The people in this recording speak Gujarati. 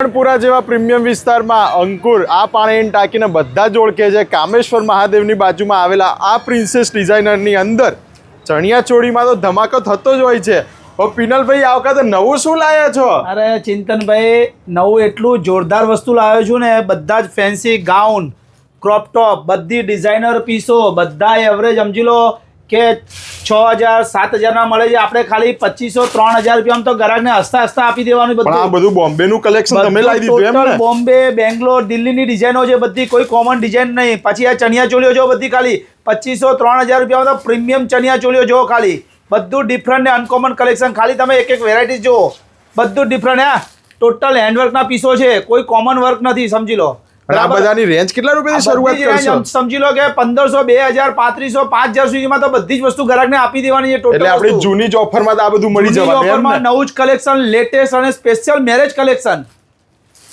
પુરા જેવા પ્રીમિયમ વિસ્તારમાં અંકુર આ પાણીની ટાંકીને બધા જ ઓળખે છે। કામેશ્વર મહાદેવની બાજુમાં આવેલા આ પ્રિન્સેસ ડિઝાઇનરની અંદર ચણિયા ચોળીમાં તો ધમાકો થતો જ હોય છે। હવે પિનલભાઈ આ વખતે નવું શું લાવ્યા છો? અરે ચિંતનભાઈ, નવું એટલું જોરદાર વસ્તુ લાવ્યો છું ને, બધા જ ફેન્સી ગાઉન, ક્રોપ ટોપ, બધી ડિઝાઇનર પીસો, બધા એવરેજ સમજી લો કે 6000 7000 મળે છે। આપણે ખાલી 2500 3000 રૂપિયા તો ગ્રાહકને હસતા હસતા આપી દેવાનું। પણ આ બધું બોમ્બેનું કલેક્શન તમે લાવી દીધું એમ ને? બોમ્બે, બેંગ્લોર, દિલ્હીની ડિઝાઇનો છે બધી, કોઈ કોમન ડિઝાઇન નહીં। પછી આ ચણિયા ચોળીઓ જો બધી ખાલી 2500 3000 રૂપિયામાં તો પ્રીમિયમ ચણિયા ચોળીઓ જો ખાલી, બધું ડિફરન્ટ ને અનકોમન કલેક્શન। ખાલી તમે એક એક વેરાયટી જુઓ, બધું ડિફરન્ટ। હા, ટોટલ હેન્ડવર્કના પીસો છે, કોઈ કોમન વર્ક નથી, સમજી લો। આ બધાની રેન્જ કેટલા રૂપિયાથી શરૂઆત કરશો? સમજી લો કે 1500 2000 3500 5000 સુધીમાં તો બધી જ વસ્તુ ગ્રાહકને આપી દેવાની છે। ટોટલ એટલે આપણી જૂની જ ઓફરમાં તો આ બધું મળી જવાનું એમ ને? નવું જ કલેક્શન, લેટેસ્ટ અને સ્પેશિયલ મેરેજ કલેક્શન।